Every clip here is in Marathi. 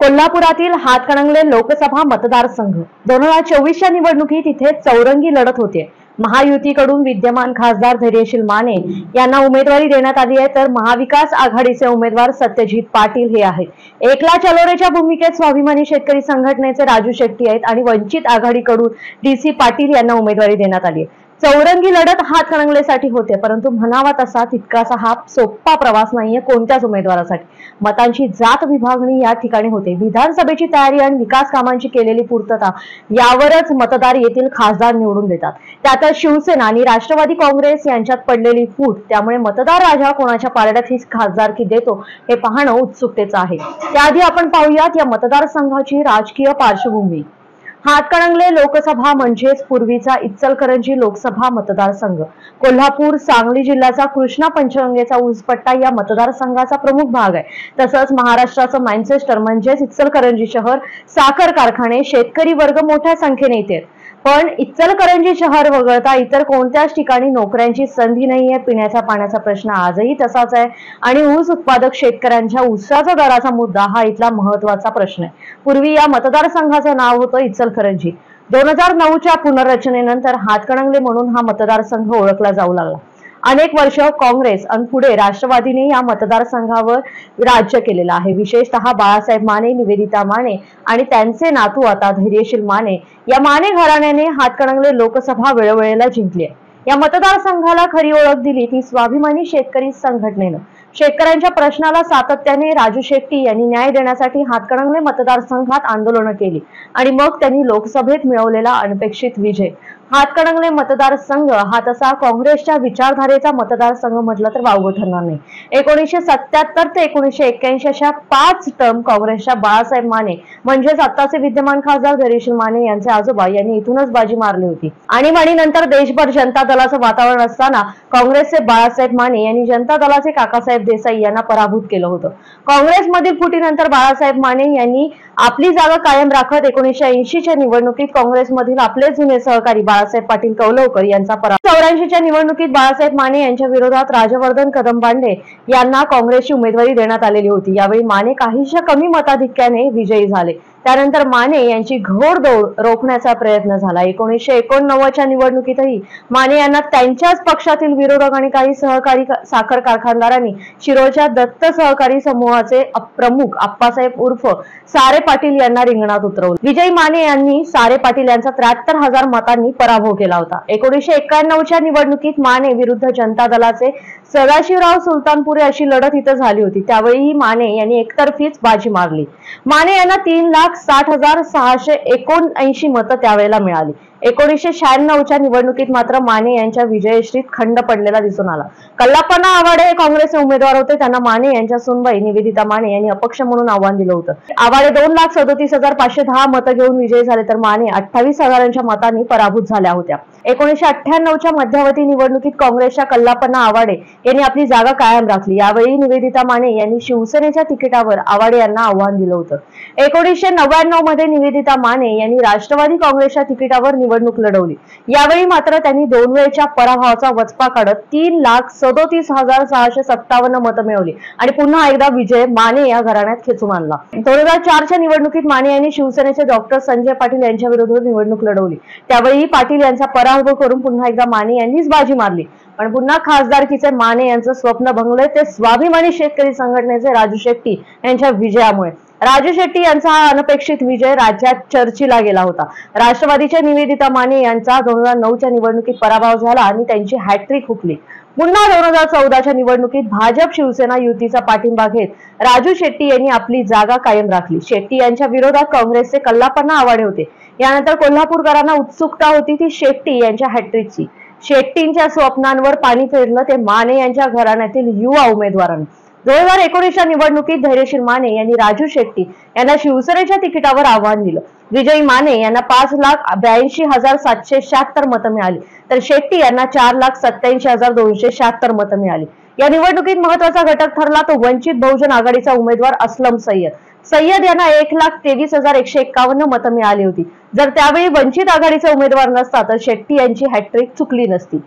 कोल्हापुरातील हातकणंगले लोकसभा मतदारसंघ 2024च्या निवडणुकीत इथे चौरंगी लढत होते। महायुतीकडून विद्यमान खासदार धैर्यशील माने यांना उमेदवारी देण्यात आली आहे, तर महाविकास आघाडीचे उमेदवार सत्यजित पाटील हे आहेत। एकला चलोरेच्या भूमिकेत स्वाभिमानी शेतकरी संघटनेचे राजू शेट्टी आहेत आणि वंचित आघाडीकडून डीसी पाटील यांना उमेदवारी देण्यात आली आहे। चौरंगी लढत हातकणंगलेसाठी होते, परंतु म्हणावा तसा तितकासा हा सोपा प्रवास नाहीये कोणत्याच उमेदवारासाठी। मतांची जात विभागणी या ठिकाणी होते। विधानसभेची तयारी आणि विकास कामांची केलेली पूर्तता यावरच मतदार येथील खासदार निवडून देतात। त्यातच शिवसेना आणि राष्ट्रवादी काँग्रेस यांच्यात पडलेली फूट, त्यामुळे मतदार राजा कोणाच्या पारड्यात ही खासदारकी देतो हे पाहणं उत्सुकतेचं आहे। त्याआधी आपण पाहूयात या मतदारसंघाची राजकीय पार्श्वभूमी। हातकणंगले लोकसभा म्हणजेच पूर्वीचा इचलकरंजी लोकसभा मतदारसंघ। कोल्हापूर सांगली जिल्ह्याचा कृष्णा पंचगंगेचा ऊसपट्टा या मतदारसंघाचा प्रमुख भाग आहे। तसंच महाराष्ट्राचं मँचेस्टर म्हणजेच इचलकरंजी शहर, साखर कारखाने, शेतकरी वर्ग मोठ्या संख्येने येते। पण इचलकरंजी शहर वगळता इतर कोणत्याच ठिकाणी नोकऱ्यांची संधी नाहीये। पिण्याच्या पाण्याचा प्रश्न आजही तसाच आहे आणि ऊस उत्पादक शेतकऱ्यांच्या ऊसाचा दराचा मुद्दा हा इथला महत्त्वाचा प्रश्न आहे। पूर्वी या मतदारसंघाचं नाव होतं इचलकरंजी। 2009च्या पुनर्रचनेनंतर हातकणंगले म्हणून हा मतदारसंघ ओळखला जाऊ लागला। अनेक वर्ष काँग्रेस आणि पुढे राष्ट्रवादीने या मतदारसंघावर राज्य केलेलं आहे। विशेषतः बाळासाहेब माने, निवेदिता माने आणि त्यांचे नातू आता धैर्यशील माने या माने घराण्याने हातकणंगले लोकसभा वेळोवेळेला जिंकली आहे। या मतदारसंघाला खरी ओळख दिली ती स्वाभिमानी शेतकरी संघटनेनं। शेतकऱ्यांच्या प्रश्नाला सातत्याने राजू शेट्टी यांनी न्याय देण्यासाठी हातकणंगले मतदारसंघात आंदोलनं केली आणि मग त्यांनी लोकसभेत मिळवलेला अनपेक्षित विजय। हातकणंगले मतदारसंघ हा तसा काँग्रेसच्या विचारधारेचा मतदारसंघ म्हटलं तर वावगं ठरणार नाही। 1977 ते 1981 अशा 5 टर्म काँग्रेसच्या बाळासाहेब माने म्हणजेच आताचे विद्यमान खासदार धैर्यशील माने यांचे आजोबा यांनी इथूनच बाजी मारली होती। आणि नंतर देशभर जनता दलाचं वातावरण असताना काँग्रेसचे बाळासाहेब माने यांनी जनता दलाचे काकासाहेब देसाई यांना पराभूत केलं होतं। काँग्रेसमधील फुटीनंतर बाळासाहेब माने यांनी आपली जागा कायम राखत 1980च्या निवडणुकीत काँग्रेसमधील आपले जुने सहकारी बाळासाहेब पाटील कौलवकर यांचा पराभव। 84च्या निवडणुकीत बाळासाहेब माने यांच्या विरोधात राजवर्धन कदमबांडे यांना काँग्रेसची उमेदवारी देण्यात आलेली होती। यावेळी माने काहीशा कमी मताधिक्याने विजयी झाले। त्यानंतर माने यांची घोडदौड रोखण्याचा प्रयत्न झाला। 1989च्या निवडणुकीतही माने यांना त्यांच्याच पक्षातील विरोधक आणि काही सहकारी साखर कारखानदारांनी शिरोळच्या दत्त सहकारी समूहाचे प्रमुख आप्पासाहेब उर्फ सारे पाटील यांना रिंगणात उतरवले। विजयी माने यांनी सारे पाटील यांचा 73,000 मतांनी पराभव केला होता। 1991च्या निवडणुकीत माने विरुद्ध जनता दलाचे सदाशिवराव सुलतानपुरे अशी लढत इथं झाली होती। त्यावेळी माने यांनी एकतर्फीच बाजी मारली। माने यांना 3,60,679 मतं त्यावेळेला मिळाली। 1996च्या निवडणुकीत मात्र माने यांच्या विजयश्रीत खंड पडलेला दिसून आला। कल्लापना आवाडे हे काँग्रेसचे उमेदवार होते। त्यांना माने यांच्या सूनबाई निवेदिता माने यांनी अपक्ष म्हणून आव्हान दिलं होतं। आवाडे 2,37,510 मतं घेऊन विजयी झाले, तर माने 28,000च्या मतांनी पराभूत झाल्या होत्या। 1998च्या मध्यावधी निवडणुकीत काँग्रेसच्या कल्लापना आवाडे यांनी आपली जागा कायम राखली। यावेळी निवेदिता माने यांनी शिवसेनेच्या तिकिटावर आवाडे यांना आव्हान दिलं होतं। 1999 मध्ये निवेदिता माने यांनी राष्ट्रवादी काँग्रेसच्या तिकिटावर निवडणूक लढवली। यावेळी मात्र त्यांनी 2 वेळच्या पराभवाचा वचपा काढत 3,37,657 मतं मिळवली आणि पुन्हा एकदा विजय माने या घराण्यात खेचून आणला। 2004च्या निवडणुकीत माने यांनी शिवसेनेचे डॉक्टर संजय पाटील यांच्या विरोधात निवडणूक लढवली। त्यावेळी पाटील यांचा पराभव करून पुन्हा एकदा माने यांनीच बाजी मारली, पण पुन्हा खासदारकीचे माने यांचं स्वप्न भंगले ते स्वाभिमानी शेतकरी संघटनेचे राजू शेट्टी यांच्या विजयामुळे। राजू शेट्टी यांचा हा अनपेक्षित विजय राज्यात चर्चेला गेला होता। राष्ट्रवादीच्या निवेदिता माने यांचा 2009च्या निवडणुकीत पराभव झाला आणि त्यांची हॅट्रिक हुकली। पुन्हा 2014च्या निवडणुकीत भाजप शिवसेना युतीचा पाठिंबा घेत राजू शेट्टी यांनी आपली जागा कायम राखली। शेट्टी यांच्या विरोधात काँग्रेसचे कल्लापना आवाडे होते। यानंतर कोल्हापूरकरांना उत्सुकता होती ती शेट्टी यांच्या हॅट्रिकची। शेट्टींच्या स्वप्नांवर पाणी फेरलं ते माने यांच्या घराण्यातील युवा उमेदवारांनी। 2019च्या निवडणुकीत धैर्यशील माने यांनी राजू शेट्टी यांना शिवसेनेच्या तिकिटावर आव्हान दिलं। विजयी माने यांना 5,82,776 मतं मिळाली, तर शेट्टी यांना 4,87,276 मतं मिळाली। या निवडणुकीत महत्वाचा घटक ठरला तो वंचित बहुजन आघाडीचा उमेदवार असलम सय्यद यांना 1,23,151 मतं मिळाली होती। जर त्यावेळी वंचित आघाडीचा उमेदवार नसता तर शेट्टी यांची हॅट्रिक चुकली नसती।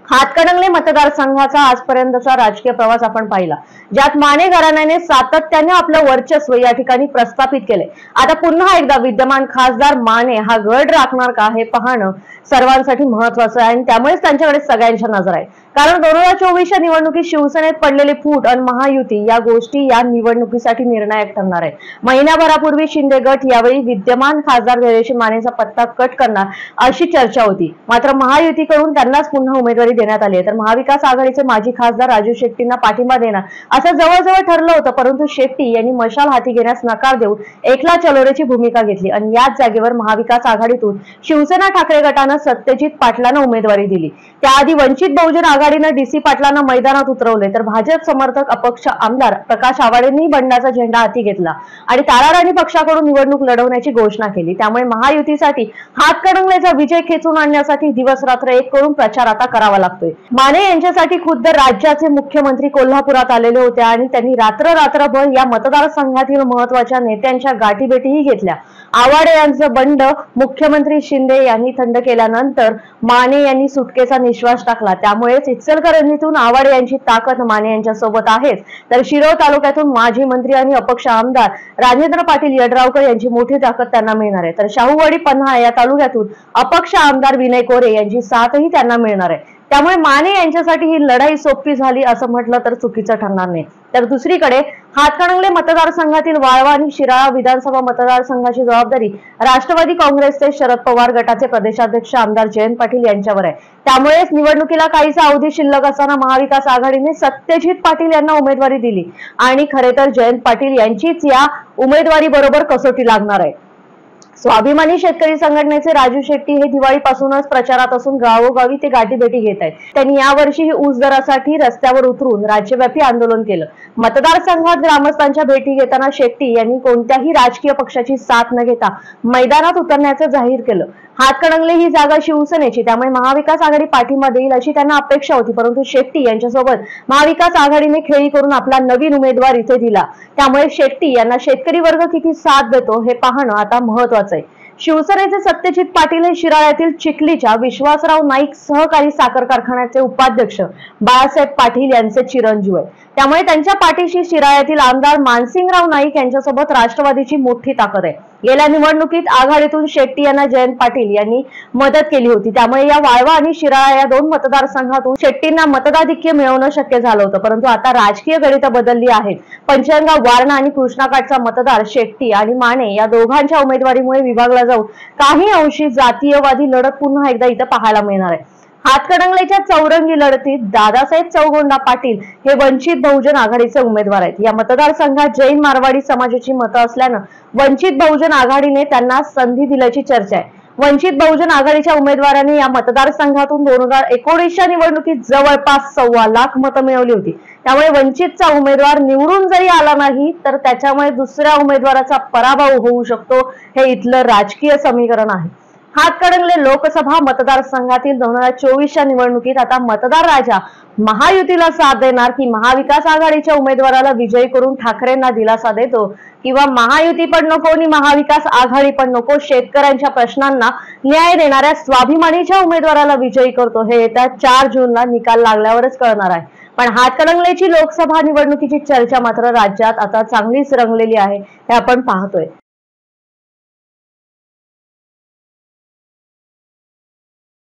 हातकणंगले मतदारसंघाचा आजपर्यंतचा राजकीय प्रवास आपण पाहिला, ज्यात माने घराण्याने सातत्याने आपलं वर्चस्व या ठिकाणी प्रस्थापित केले। आता पुन्हा एकदा विद्यमान खासदार माने हा गड राखणार का हे पाहणं सर्वांसाठी महत्त्वाचं आहे आणि त्यामुळेच त्यांच्याकडे सगळ्यांच्या नजर आहे। कारण 2024च्या निवडणुकीत शिवसेनेत पडलेले फूट आणि महायुती या गोष्टी या निवडणुकीसाठी निर्णायक ठरणार आहे। महिन्याभरापूर्वी शिंदे गट यावेळी विद्यमान खासदार धैर्यशील मानेचा पत्ता कट करणार अशी चर्चा होती, मात्र महायुतीकडून त्यांनाच पुन्हा उमेदवारी देण्यात आली आहे। तर महाविकास आघाडीचे माजी खासदार राजू शेट्टींना पाठिंबा देणार असं जवळजवळ ठरलं होतं, परंतु शेट्टी यांनी मशाल हाती घेण्यास नकार देऊन एकला चलोरेची भूमिका घेतली आणि याच जागेवर महाविकास आघाडीतून शिवसेना ठाकरे गटानं सत्यजित पाटलांना उमेदवारी दिली। त्याआधी वंचित बहुजन आघाडीनं डीसी पाटलांना मैदानात उतरवले, तर भाजप समर्थक अपक्ष आमदार प्रकाश आवाडेंनी बंडाचा झेंडा हाती घेतला आणि ताराराणी पक्षाकडून निवडणूक लढवण्याची घोषणा केली। त्यामुळे महायुतीसाठी हातकणंगलेचा विजय खेचून आणण्यासाठी दिवस रात्र एक करून प्रचार आता करावा लागतोय। माने यांच्यासाठी खुद्द राज्याचे मुख्यमंत्री कोल्हापुरात आलेले होते आणि त्यांनी रात्रभर या मतदारसंघातील महत्त्वाच्या नेत्यांच्या गाठीभेटीही घेतल्या। आवाडे यांचं बंड मुख्यमंत्री शिंदे यांनी थंड केल्यानंतर माने यांनी सुटकेचा निश्वास टाकला। त्यामुळेच इचलकरंजीतून आवाडे यांची ताकद माने यांच्या सोबत आहेच, तर शिरोळ तालुक्यातून माजी मंत्री आणि अपक्ष आमदार राजेंद्र पाटील यड्रावकर यांची मोठी ताकद त्यांना मिळणार आहे। तर शाहूवाडी पन्हाळा या तालुक्यातून अपक्ष आमदार विनय कोरे यांची साथही त्यांना मिळणार आहे। त्यामुळे माने यांच्यासाठी ही लढाई सोपी झाली असं म्हटलं तर चुकीचं ठरणार नाही। तर दुसरीकडे हातकणंगले मतदारसंघातील वाळवा आणि शिराळा विधानसभा मतदारसंघाची जबाबदारी राष्ट्रवादी काँग्रेसचे शरद पवार गटाचे प्रदेशाध्यक्ष आमदार जयंत पाटील यांच्यावर आहे। त्यामुळेच निवडणुकीला काहीसा अवधी शिल्लक असताना महाविकास आघाडीने सत्यजित पाटील यांना उमेदवारी दिली आणि खरे तर जयंत पाटील यांचीच या उमेदवारी बरोबर कसोटी लागणार आहे। स्वाभिमानी शेतकरी संघटनेचे राजू शेट्टी हे दिवाळीपासूनच प्रचारात असून गावोगावी ते गाठीभेटी घेत आहेत। त्यांनी यावर्षी ऊस दरासाठी रस्त्यावर उतरून राज्यव्यापी आंदोलन केलं। मतदारसंघात ग्रामस्थांच्या भेटी घेताना शेट्टी यांनी कोणत्याही राजकीय पक्षाची साथ न घेता मैदानात उतरण्याचं जाहीर केलं। हातकणंगले ही जागा शिवसेनेची, त्यामुळे महाविकास आघाडी पाठिंबा देईल अशी त्यांना अपेक्षा होती, परंतु शेट्टी यांच्यासोबत महाविकास आघाडीने खेळी करून आपला नवीन उमेदवार इथे दिला। त्यामुळे शेट्टी यांना शेतकरी वर्ग किती साथ देतो हे पाहणं आता महत्त्वाचं आहे। शिवसेनेचे सत्यजित पाटील हे शिराळ्यातील चिखलीच्या विश्वासराव नाईक सहकारी साखर कारखान्याचे उपाध्यक्ष बाळासाहेब पाटील यांचे चिरंजीव आहे। त्यामुळे त्यांच्या पाठीशी शिराळ्यातील आमदार मानसिंगराव नाईक यांच्यासोबत राष्ट्रवादीची मोठी ताकद आहे। गेल्या निवडणुकीत आघाडीतून शेट्टी यांना जयंत पाटील यांनी मदत केली होती, त्यामुळे या वाळवा आणि शिराळा या दोन मतदारसंघातून शेट्टींना मतदाधिक्य मिळवणं शक्य झालं होतं। परंतु आता राजकीय गणितं बदलली आहेत। पंचगंगा, वारणा आणि कृष्णाकाठचा मतदार शेट्टी आणि माने या दोघांच्या उमेदवारीमुळे विभागला जाऊन काही अंशी जातीयवादी लढत पुन्हा एकदा इथं पाहायला मिळणार आहे। हातकणंगलेच्या चौरंगी लढतीत दादासाहेब चौगोंडा पाटील हे वंचित बहुजन आघाडीचे उमेदवार आहेत। या मतदारसंघात जैन मारवाडी समाजाची मतं असल्यानं वंचित बहुजन आघाडीने त्यांना संधी दिल्याची चर्चा आहे। वंचित बहुजन आघाडीच्या उमेदवारांनी या मतदारसंघातून 2019च्या निवडणुकीत जवळपास 1.25 लाख मतं मिळवली होती। त्यामुळे वंचितचा उमेदवार निवडून जरी आला नाही तर त्याच्यामुळे दुसऱ्या उमेदवाराचा पराभव होऊ शकतो, हे इथलं राजकीय समीकरण आहे। हातकणंगले लोकसभा मतदारसंघातील 2024च्या निवडणुकीत आता मतदार राजा महायुतीला साथ देणार की महाविकास आघाडीच्या उमेदवाराला विजयी करून ठाकरेंना दिलासा देतो, किंवा महायुती पण नको आणि महाविकास आघाडी पण नको, शेतकऱ्यांच्या प्रश्नांना न्याय देणाऱ्या स्वाभिमानीच्या उमेदवाराला विजयी करतो, हे येत्या 4 जूनला निकाल लागल्यावरच कळणार आहे। पण हातकणंगलेची लोकसभा निवडणुकीची चर्चा मात्र राज्यात आता चांगलीच रंगलेली आहे, हे आपण पाहतोय।